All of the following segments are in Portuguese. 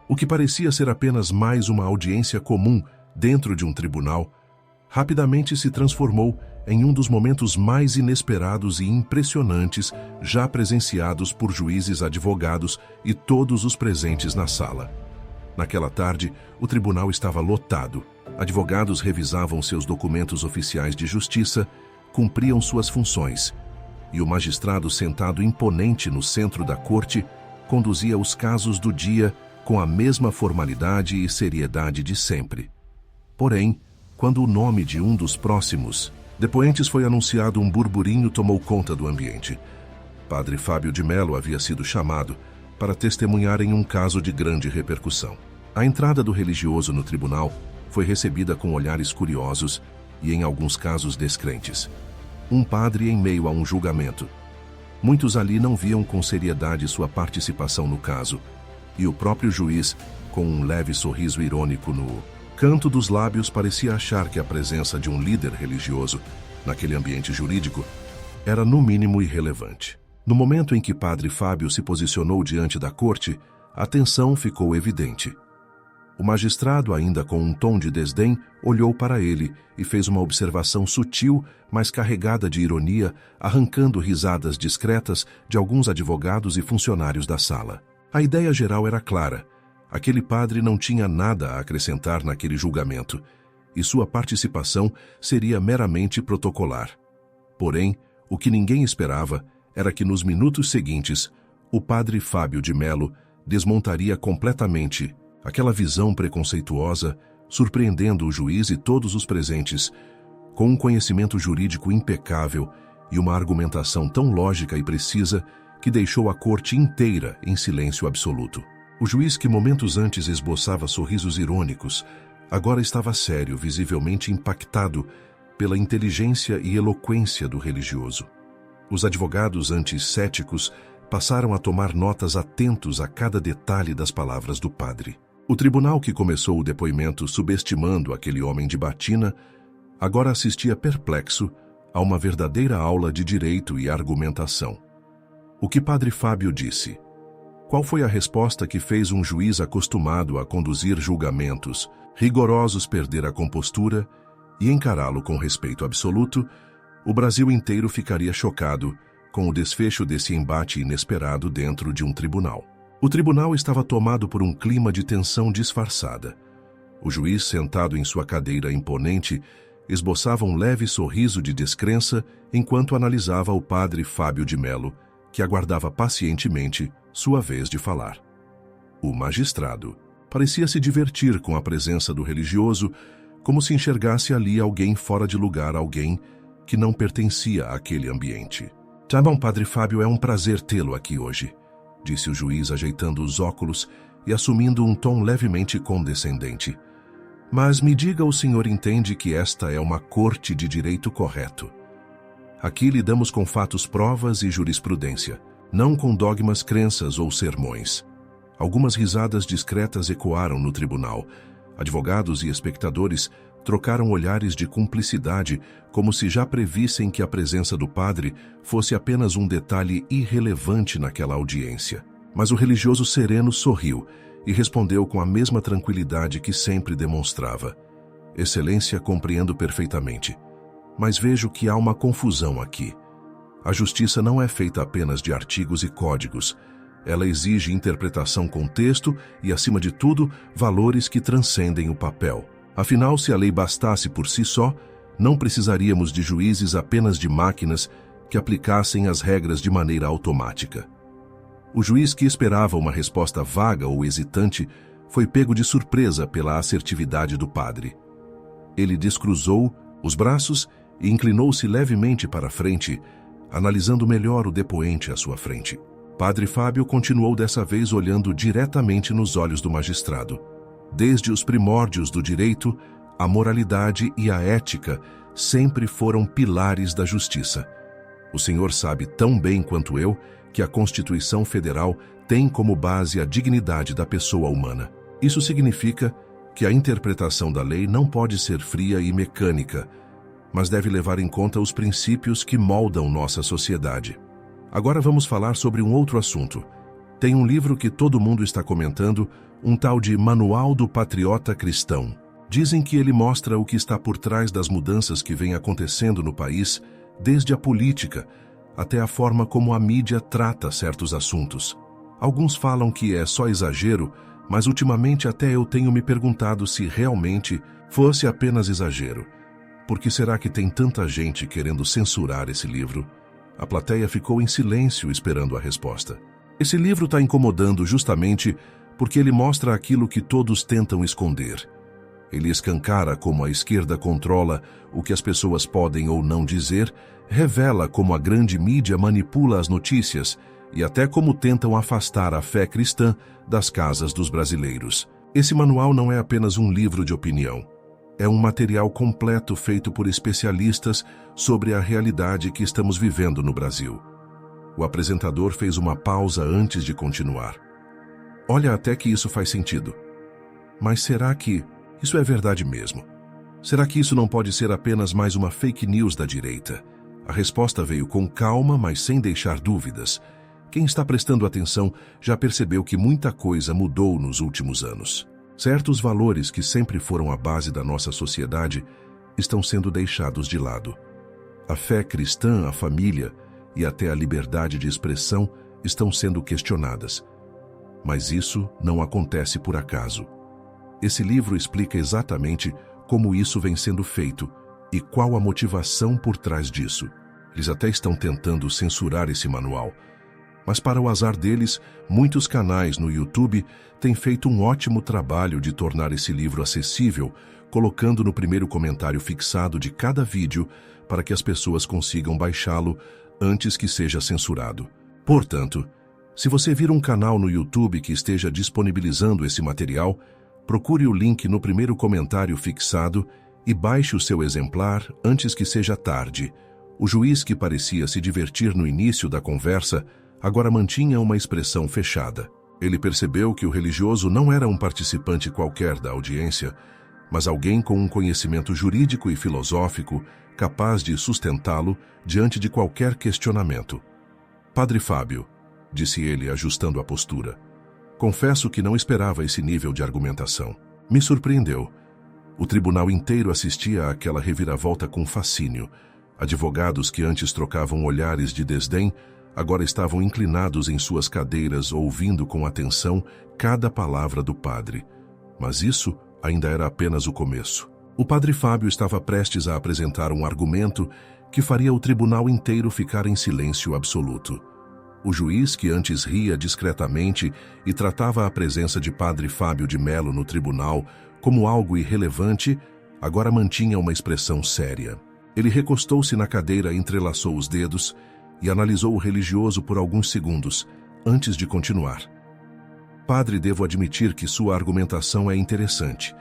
O que parecia ser apenas mais uma audiência comum dentro de um tribunal, rapidamente se transformou em um dos momentos mais inesperados e impressionantes já presenciados por juízes, advogados e todos os presentes na sala. Naquela tarde, o tribunal estava lotado. Advogados revisavam seus documentos oficiais de justiça, cumpriam suas funções, e o magistrado sentado imponente no centro da corte conduzia os casos do dia com a mesma formalidade e seriedade de sempre. Porém, quando o nome de um dos próximos depoentes foi anunciado, um burburinho tomou conta do ambiente. Padre Fábio de Mello havia sido chamado para testemunhar em um caso de grande repercussão. A entrada do religioso no tribunal foi recebida com olhares curiosos e, em alguns casos, descrentes. Um padre em meio a um julgamento. Muitos ali não viam com seriedade sua participação no caso, e o próprio juiz, com um leve sorriso irônico no canto dos lábios, parecia achar que a presença de um líder religioso naquele ambiente jurídico era no mínimo irrelevante. No momento em que Padre Fábio se posicionou diante da corte, a tensão ficou evidente. O magistrado, ainda com um tom de desdém, olhou para ele e fez uma observação sutil, mas carregada de ironia, arrancando risadas discretas de alguns advogados e funcionários da sala. A ideia geral era clara. Aquele padre não tinha nada a acrescentar naquele julgamento, e sua participação seria meramente protocolar. Porém, o que ninguém esperava era que nos minutos seguintes, o padre Fábio de Mello desmontaria completamente aquela visão preconceituosa, surpreendendo o juiz e todos os presentes, com um conhecimento jurídico impecável e uma argumentação tão lógica e precisa que deixou a corte inteira em silêncio absoluto. O juiz, que momentos antes esboçava sorrisos irônicos, agora estava sério, visivelmente impactado pela inteligência e eloquência do religioso. Os advogados anti-céticos passaram a tomar notas, atentos a cada detalhe das palavras do padre. O tribunal, que começou o depoimento subestimando aquele homem de batina, agora assistia perplexo a uma verdadeira aula de direito e argumentação. O que Padre Fábio disse? Qual foi a resposta que fez um juiz acostumado a conduzir julgamentos rigorosos perder a compostura e encará-lo com respeito absoluto? O Brasil inteiro ficaria chocado com o desfecho desse embate inesperado dentro de um tribunal. O tribunal estava tomado por um clima de tensão disfarçada. O juiz, sentado em sua cadeira imponente, esboçava um leve sorriso de descrença enquanto analisava o padre Fábio de Mello, que aguardava pacientemente sua vez de falar. O magistrado parecia se divertir com a presença do religioso, como se enxergasse ali alguém fora de lugar, alguém que não pertencia àquele ambiente. "Tá bom, Padre Fábio, é um prazer tê-lo aqui hoje", disse o juiz, ajeitando os óculos e assumindo um tom levemente condescendente. "Mas me diga, o senhor entende que esta é uma corte de direito correto? Aqui lidamos com fatos, provas e jurisprudência, não com dogmas, crenças ou sermões." Algumas risadas discretas ecoaram no tribunal. Advogados e espectadores trocaram olhares de cumplicidade, como se já previssem que a presença do padre fosse apenas um detalhe irrelevante naquela audiência. Mas o religioso sereno sorriu e respondeu com a mesma tranquilidade que sempre demonstrava. "Excelência, compreendo perfeitamente. Mas vejo que há uma confusão aqui. A justiça não é feita apenas de artigos e códigos. Ela exige interpretação com texto e, acima de tudo, valores que transcendem o papel. Afinal, se a lei bastasse por si só, não precisaríamos de juízes, apenas de máquinas que aplicassem as regras de maneira automática." O juiz, que esperava uma resposta vaga ou hesitante, foi pego de surpresa pela assertividade do padre. Ele descruzou os braços e inclinou-se levemente para a frente, analisando melhor o depoente à sua frente. Padre Fábio continuou dessa vez olhando diretamente nos olhos do magistrado. Desde os primórdios do direito, a moralidade e a ética sempre foram pilares da justiça. O senhor sabe tão bem quanto eu que a Constituição Federal tem como base a dignidade da pessoa humana. Isso significa que a interpretação da lei não pode ser fria e mecânica, mas deve levar em conta os princípios que moldam nossa sociedade. Agora vamos falar sobre um outro assunto: Tem um livro que todo mundo está comentando, um tal de Manual do Patriota Cristão. Dizem que ele mostra o que está por trás das mudanças que vêm acontecendo no país, desde a política até a forma como a mídia trata certos assuntos. Alguns falam que é só exagero, mas ultimamente até eu tenho me perguntado se realmente fosse apenas exagero. Por que será que tem tanta gente querendo censurar esse livro? A plateia ficou em silêncio esperando a resposta. Esse livro está incomodando justamente porque ele mostra aquilo que todos tentam esconder. Ele escancara como a esquerda controla o que as pessoas podem ou não dizer, revela como a grande mídia manipula as notícias e até como tentam afastar a fé cristã das casas dos brasileiros. Esse manual não é apenas um livro de opinião. É um material completo feito por especialistas sobre a realidade que estamos vivendo no Brasil. O apresentador fez uma pausa antes de continuar. Olha, até que isso faz sentido. Mas será que isso é verdade mesmo? Será que isso não pode ser apenas mais uma fake news da direita? A resposta veio com calma, mas sem deixar dúvidas. Quem está prestando atenção já percebeu que muita coisa mudou nos últimos anos. Certos valores que sempre foram a base da nossa sociedade estão sendo deixados de lado. A fé cristã, a família e até a liberdade de expressão estão sendo questionadas. Mas isso não acontece por acaso. Esse livro explica exatamente como isso vem sendo feito e qual a motivação por trás disso. Eles até estão tentando censurar esse manual, mas para o azar deles, muitos canais no YouTube têm feito um ótimo trabalho de tornar esse livro acessível, colocando no primeiro comentário fixado de cada vídeo para que as pessoas consigam baixá-lo antes que seja censurado. Portanto, se você vir um canal no YouTube que esteja disponibilizando esse material, procure o link no primeiro comentário fixado e baixe o seu exemplar antes que seja tarde. O juiz, que parecia se divertir no início da conversa, agora mantinha uma expressão fechada. Ele percebeu que o religioso não era um participante qualquer da audiência, mas alguém com um conhecimento jurídico e filosófico capaz de sustentá-lo diante de qualquer questionamento. Padre Fábio, disse ele, ajustando a postura. Confesso que não esperava esse nível de argumentação. Me surpreendeu. O tribunal inteiro assistia àquela reviravolta com fascínio. Advogados que antes trocavam olhares de desdém agora estavam inclinados em suas cadeiras, ouvindo com atenção cada palavra do padre. Mas isso ainda era apenas o começo. O padre Fábio estava prestes a apresentar um argumento que faria o tribunal inteiro ficar em silêncio absoluto. O juiz, que antes ria discretamente e tratava a presença de padre Fábio de Mello no tribunal como algo irrelevante, agora mantinha uma expressão séria. Ele recostou-se na cadeira, entrelaçou os dedos e analisou o religioso por alguns segundos, antes de continuar. Padre, devo admitir que sua argumentação é interessante,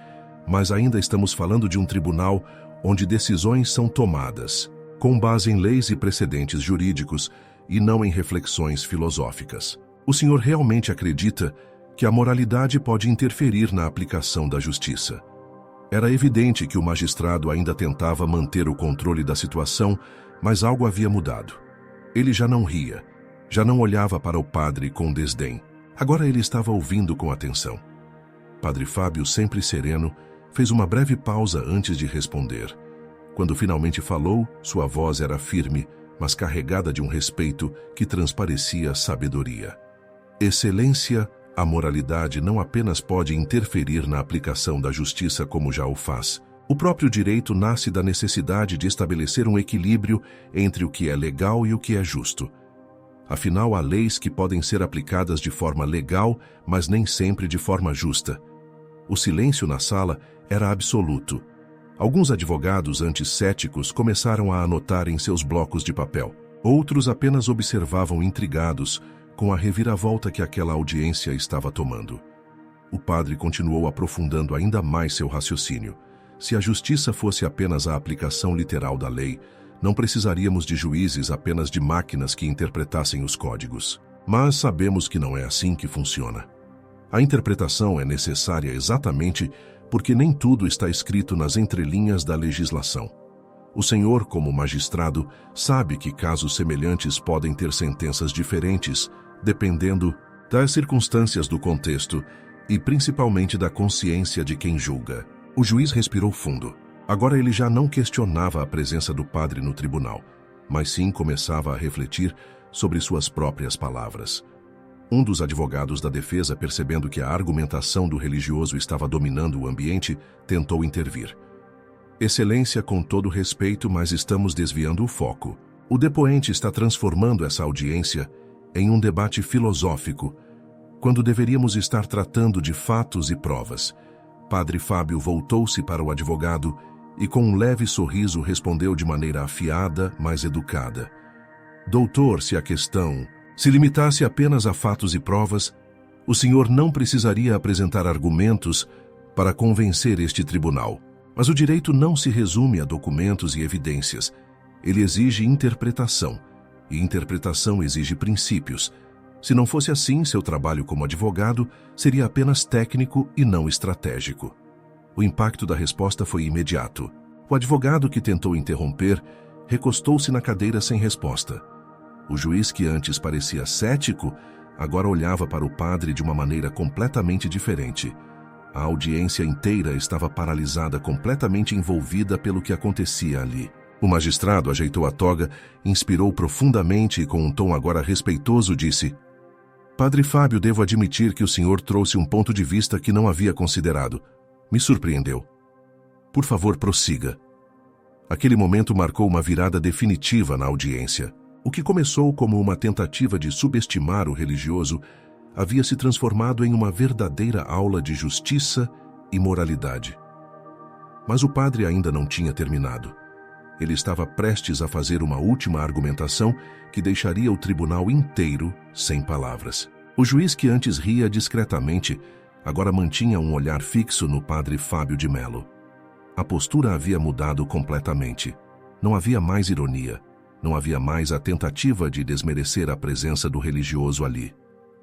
mas ainda estamos falando de um tribunal onde decisões são tomadas, com base em leis e precedentes jurídicos e não em reflexões filosóficas. O senhor realmente acredita que a moralidade pode interferir na aplicação da justiça? Era evidente que o magistrado ainda tentava manter o controle da situação, mas algo havia mudado. Ele já não ria, já não olhava para o padre com desdém. Agora ele estava ouvindo com atenção. Padre Fábio, sempre sereno, fez uma breve pausa antes de responder. Quando finalmente falou, sua voz era firme, mas carregada de um respeito que transparecia sabedoria. Excelência, a moralidade não apenas pode interferir na aplicação da justiça como já o faz. O próprio direito nasce da necessidade de estabelecer um equilíbrio entre o que é legal e o que é justo. Afinal, há leis que podem ser aplicadas de forma legal, mas nem sempre de forma justa. O silêncio na sala era absoluto. Alguns advogados anticéticos começaram a anotar em seus blocos de papel. Outros apenas observavam intrigados com a reviravolta que aquela audiência estava tomando. O padre continuou aprofundando ainda mais seu raciocínio. Se a justiça fosse apenas a aplicação literal da lei, não precisaríamos de juízes, apenas de máquinas que interpretassem os códigos. Mas sabemos que não é assim que funciona. A interpretação é necessária exatamente porque nem tudo está escrito nas entrelinhas da legislação. O senhor, como magistrado, sabe que casos semelhantes podem ter sentenças diferentes, dependendo das circunstâncias do contexto e principalmente da consciência de quem julga. O juiz respirou fundo. Agora ele já não questionava a presença do padre no tribunal, mas sim começava a refletir sobre suas próprias palavras. Um dos advogados da defesa, percebendo que a argumentação do religioso estava dominando o ambiente, tentou intervir. Excelência, com todo respeito, mas estamos desviando o foco. O depoente está transformando essa audiência em um debate filosófico, quando deveríamos estar tratando de fatos e provas. Padre Fábio voltou-se para o advogado e com um leve sorriso respondeu de maneira afiada, mas educada. Doutor, se a questão se limitasse apenas a fatos e provas, o senhor não precisaria apresentar argumentos para convencer este tribunal. Mas o direito não se resume a documentos e evidências. Ele exige interpretação, e interpretação exige princípios. Se não fosse assim, seu trabalho como advogado seria apenas técnico e não estratégico. O impacto da resposta foi imediato. O advogado que tentou interromper recostou-se na cadeira sem resposta. O juiz, que antes parecia cético, agora olhava para o padre de uma maneira completamente diferente. A audiência inteira estava paralisada, completamente envolvida pelo que acontecia ali. O magistrado ajeitou a toga, inspirou profundamente e, com um tom agora respeitoso, disse: Padre Fábio, devo admitir que o senhor trouxe um ponto de vista que não havia considerado. Me surpreendeu. Por favor, prossiga. Aquele momento marcou uma virada definitiva na audiência. O que começou como uma tentativa de subestimar o religioso havia se transformado em uma verdadeira aula de justiça e moralidade. Mas o padre ainda não tinha terminado. Ele estava prestes a fazer uma última argumentação que deixaria o tribunal inteiro sem palavras. O juiz, que antes ria discretamente, agora mantinha um olhar fixo no padre Fábio de Mello. A postura havia mudado completamente. Não havia mais ironia. Não havia mais a tentativa de desmerecer a presença do religioso ali.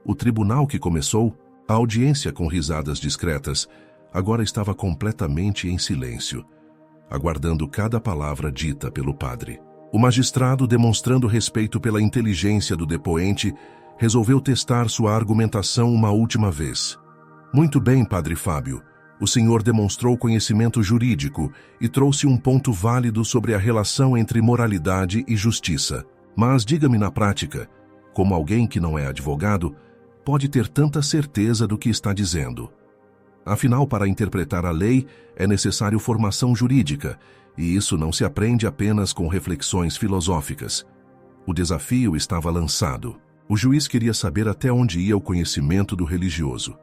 O tribunal que começou, a audiência com risadas discretas, agora estava completamente em silêncio, aguardando cada palavra dita pelo padre. O magistrado, demonstrando respeito pela inteligência do depoente, resolveu testar sua argumentação uma última vez. Muito bem, padre Fábio. O senhor demonstrou conhecimento jurídico e trouxe um ponto válido sobre a relação entre moralidade e justiça. Mas diga-me na prática, como alguém que não é advogado, pode ter tanta certeza do que está dizendo? Afinal, para interpretar a lei, é necessário formação jurídica, e isso não se aprende apenas com reflexões filosóficas. O desafio estava lançado. O juiz queria saber até onde ia o conhecimento do religioso.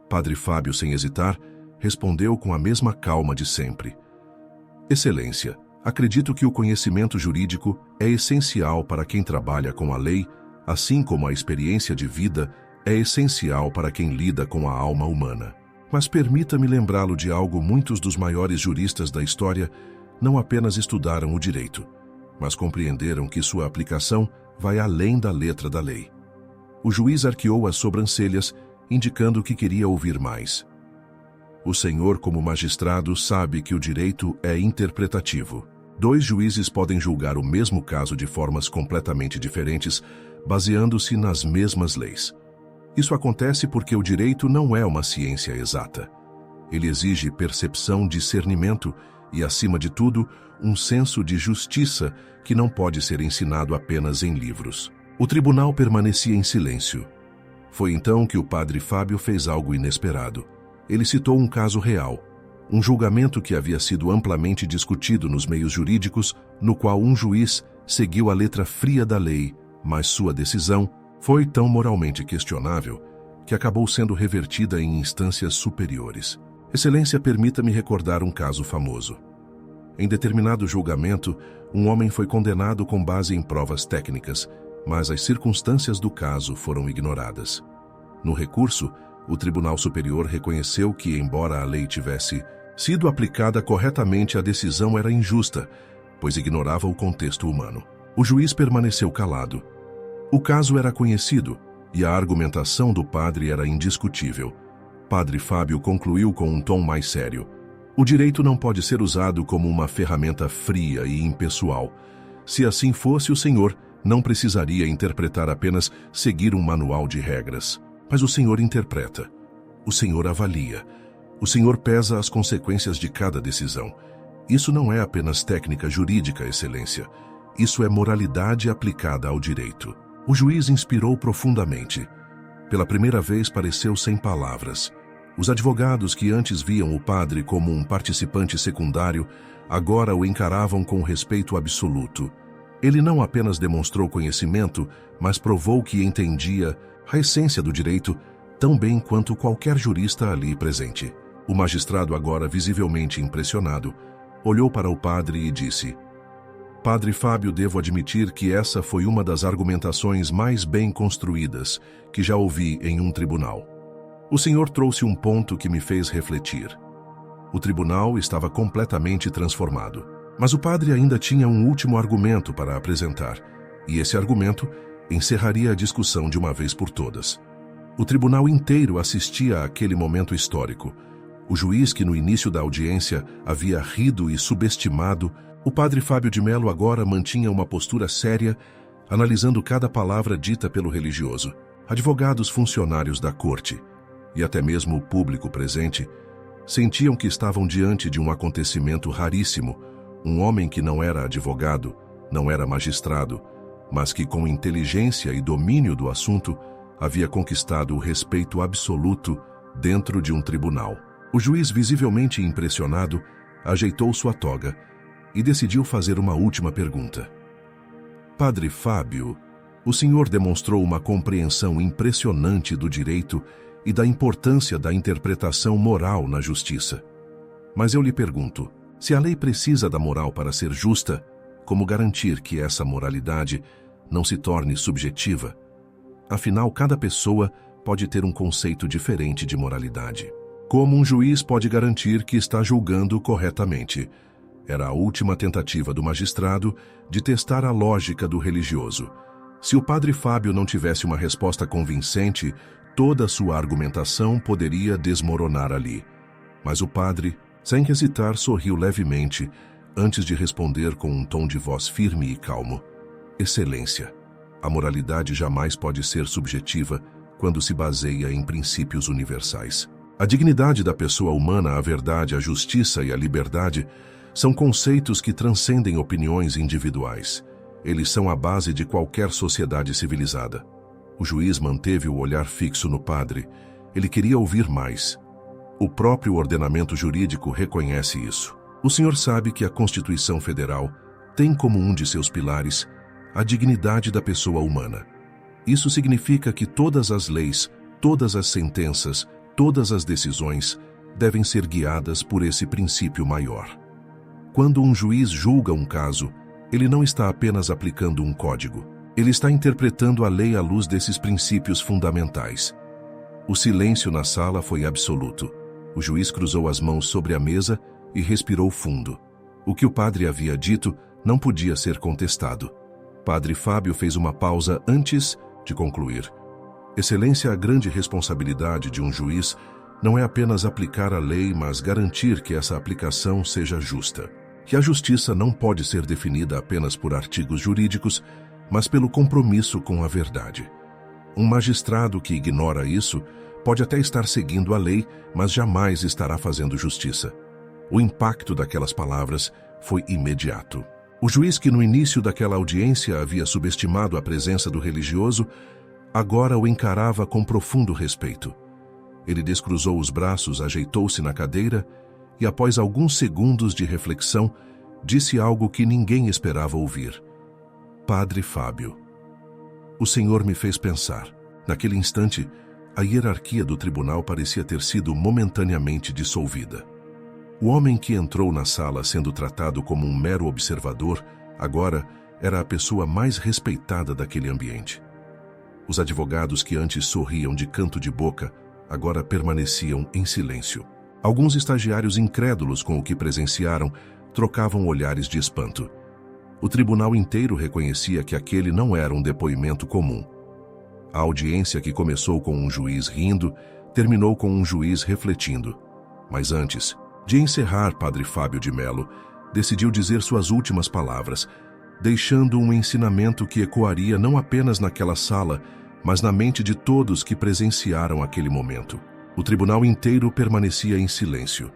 Padre Fábio, sem hesitar, respondeu com a mesma calma de sempre. Excelência, acredito que o conhecimento jurídico é essencial para quem trabalha com a lei, assim como a experiência de vida é essencial para quem lida com a alma humana. Mas permita-me lembrá-lo de algo: muitos dos maiores juristas da história não apenas estudaram o direito, mas compreenderam que sua aplicação vai além da letra da lei. O juiz arqueou as sobrancelhas, indicando que queria ouvir mais. O senhor, como magistrado, sabe que o direito é interpretativo. Dois juízes podem julgar o mesmo caso de formas completamente diferentes, baseando-se nas mesmas leis. Isso acontece porque o direito não é uma ciência exata. Ele exige percepção, discernimento e, acima de tudo, um senso de justiça que não pode ser ensinado apenas em livros. O tribunal permanecia em silêncio. Foi então que o padre Fábio fez algo inesperado. Ele citou um caso real, um julgamento que havia sido amplamente discutido nos meios jurídicos, no qual um juiz seguiu a letra fria da lei, mas sua decisão foi tão moralmente questionável que acabou sendo revertida em instâncias superiores. Excelência, permita-me recordar um caso famoso. Em determinado julgamento, um homem foi condenado com base em provas técnicas, mas as circunstâncias do caso foram ignoradas. No recurso, o Tribunal Superior reconheceu que, embora a lei tivesse sido aplicada corretamente, a decisão era injusta, pois ignorava o contexto humano. O juiz permaneceu calado. O caso era conhecido e a argumentação do padre era indiscutível. Padre Fábio concluiu com um tom mais sério: o direito não pode ser usado como uma ferramenta fria e impessoal. Se assim fosse, o senhor não precisaria interpretar, apenas seguir um manual de regras. Mas o Senhor interpreta, o Senhor avalia, o Senhor pesa as consequências de cada decisão. Isso não é apenas técnica jurídica, Excelência. Isso é moralidade aplicada ao direito. O juiz inspirou profundamente. Pela primeira vez pareceu sem palavras. Os advogados que antes viam o padre como um participante secundário, agora o encaravam com respeito absoluto. Ele não apenas demonstrou conhecimento, mas provou que entendia a essência do direito tão bem quanto qualquer jurista ali presente. O magistrado, agora visivelmente impressionado, olhou para o padre e disse: Padre Fábio, devo admitir que essa foi uma das argumentações mais bem construídas que já ouvi em um tribunal. O senhor trouxe um ponto que me fez refletir. O tribunal estava completamente transformado, mas o padre ainda tinha um último argumento para apresentar, e esse argumento encerraria a discussão de uma vez por todas. O tribunal inteiro assistia àquele momento histórico. O juiz que no início da audiência havia rido e subestimado, o padre Fábio de Mello agora mantinha uma postura séria, analisando cada palavra dita pelo religioso. Advogados, funcionários da corte e até mesmo o público presente sentiam que estavam diante de um acontecimento raríssimo, um homem que não era advogado, não era magistrado, mas que com inteligência e domínio do assunto havia conquistado o respeito absoluto dentro de um tribunal. O juiz, visivelmente impressionado, ajeitou sua toga e decidiu fazer uma última pergunta. Padre Fábio, o senhor demonstrou uma compreensão impressionante do direito e da importância da interpretação moral na justiça. Mas eu lhe pergunto, se a lei precisa da moral para ser justa, como garantir que essa moralidade não se torne subjetiva? Afinal, cada pessoa pode ter um conceito diferente de moralidade. Como um juiz pode garantir que está julgando corretamente? Era a última tentativa do magistrado de testar a lógica do religioso. Se o padre Fábio não tivesse uma resposta convincente, toda a sua argumentação poderia desmoronar ali. Mas o padre, sem hesitar, sorriu levemente, antes de responder com um tom de voz firme e calmo. Excelência, a moralidade jamais pode ser subjetiva quando se baseia em princípios universais. A dignidade da pessoa humana, a verdade, a justiça e a liberdade são conceitos que transcendem opiniões individuais. Eles são a base de qualquer sociedade civilizada. O juiz manteve o olhar fixo no padre. Ele queria ouvir mais. O próprio ordenamento jurídico reconhece isso. O senhor sabe que a Constituição Federal tem como um de seus pilares a dignidade da pessoa humana. Isso significa que todas as leis, todas as sentenças, todas as decisões devem ser guiadas por esse princípio maior. Quando um juiz julga um caso, ele não está apenas aplicando um código. Ele está interpretando a lei à luz desses princípios fundamentais. O silêncio na sala foi absoluto. O juiz cruzou as mãos sobre a mesa e respirou fundo. O que o padre havia dito não podia ser contestado. Padre Fábio fez uma pausa antes de concluir. Excelência, a grande responsabilidade de um juiz não é apenas aplicar a lei, mas garantir que essa aplicação seja justa. Que a justiça não pode ser definida apenas por artigos jurídicos, mas pelo compromisso com a verdade. Um magistrado que ignora isso pode até estar seguindo a lei, mas jamais estará fazendo justiça. O impacto daquelas palavras foi imediato. O juiz que no início daquela audiência havia subestimado a presença do religioso, agora o encarava com profundo respeito. Ele descruzou os braços, ajeitou-se na cadeira e, após alguns segundos de reflexão, disse algo que ninguém esperava ouvir. Padre Fábio, o senhor me fez pensar. Naquele instante, a hierarquia do tribunal parecia ter sido momentaneamente dissolvida. O homem que entrou na sala sendo tratado como um mero observador, agora era a pessoa mais respeitada daquele ambiente. Os advogados que antes sorriam de canto de boca, agora permaneciam em silêncio. Alguns estagiários incrédulos com o que presenciaram trocavam olhares de espanto. O tribunal inteiro reconhecia que aquele não era um depoimento comum. A audiência, que começou com um juiz rindo, terminou com um juiz refletindo. Mas antes de encerrar, Padre Fábio de Mello decidiu dizer suas últimas palavras, deixando um ensinamento que ecoaria não apenas naquela sala, mas na mente de todos que presenciaram aquele momento. O tribunal inteiro permanecia em silêncio.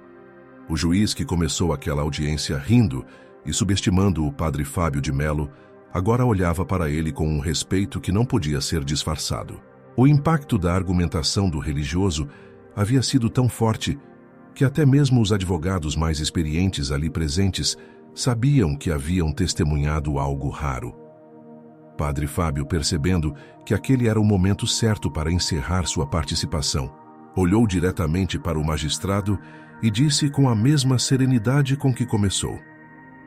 O juiz que começou aquela audiência rindo e subestimando o padre Fábio de Mello, agora olhava para ele com um respeito que não podia ser disfarçado. O impacto da argumentação do religioso havia sido tão forte que até mesmo os advogados mais experientes ali presentes sabiam que haviam testemunhado algo raro. Padre Fábio, percebendo que aquele era o momento certo para encerrar sua participação, olhou diretamente para o magistrado e disse com a mesma serenidade com que começou: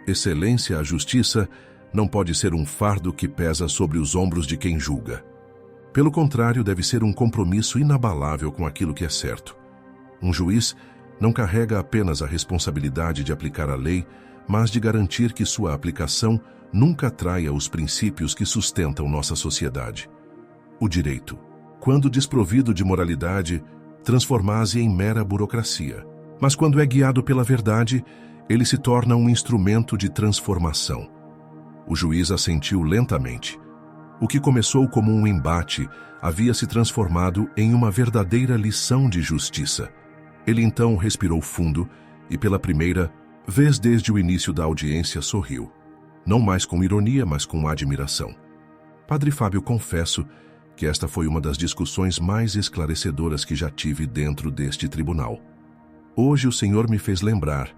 Excelência, a justiça não pode ser um fardo que pesa sobre os ombros de quem julga. Pelo contrário, deve ser um compromisso inabalável com aquilo que é certo. Um juiz não carrega apenas a responsabilidade de aplicar a lei, mas de garantir que sua aplicação nunca traia os princípios que sustentam nossa sociedade. O direito, quando desprovido de moralidade, transforma-se em mera burocracia. Mas quando é guiado pela verdade, ele se torna um instrumento de transformação. O juiz assentiu lentamente. O que começou como um embate havia se transformado em uma verdadeira lição de justiça. Ele então respirou fundo e, pela primeira vez desde o início da audiência, sorriu. Não mais com ironia, mas com admiração. Padre Fábio, confesso que esta foi uma das discussões mais esclarecedoras que já tive dentro deste tribunal. Hoje o Senhor me fez lembrar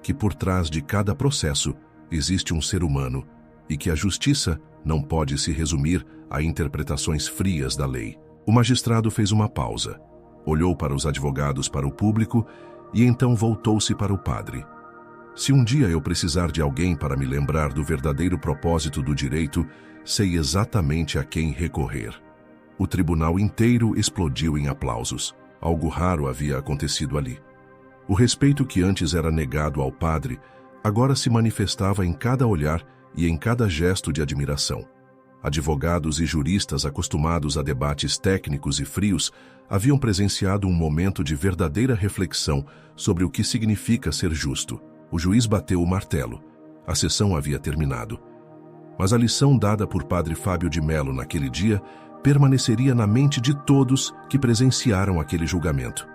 que por trás de cada processo existe um ser humano e que a justiça não pode se resumir a interpretações frias da lei. O magistrado fez uma pausa, olhou para os advogados, para o público e então voltou-se para o padre. Se um dia eu precisar de alguém para me lembrar do verdadeiro propósito do direito, sei exatamente a quem recorrer. O tribunal inteiro explodiu em aplausos. Algo raro havia acontecido ali. O respeito que antes era negado ao padre, agora se manifestava em cada olhar e em cada gesto de admiração. Advogados e juristas acostumados a debates técnicos e frios haviam presenciado um momento de verdadeira reflexão sobre o que significa ser justo. O juiz bateu o martelo. A sessão havia terminado. Mas a lição dada por Padre Fábio de Mello naquele dia permaneceria na mente de todos que presenciaram aquele julgamento.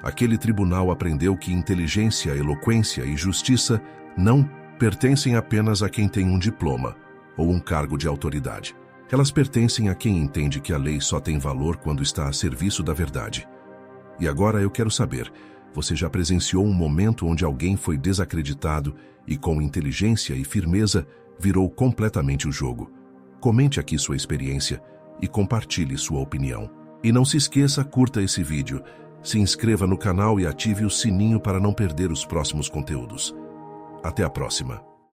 Aquele tribunal aprendeu que inteligência, eloquência e justiça não pertencem apenas a quem tem um diploma ou um cargo de autoridade. Elas pertencem a quem entende que a lei só tem valor quando está a serviço da verdade. E agora eu quero saber, você já presenciou um momento onde alguém foi desacreditado e com inteligência e firmeza virou completamente o jogo? Comente aqui sua experiência e compartilhe sua opinião. E não se esqueça, curta esse vídeo, se inscreva no canal e ative o sininho para não perder os próximos conteúdos. Até a próxima.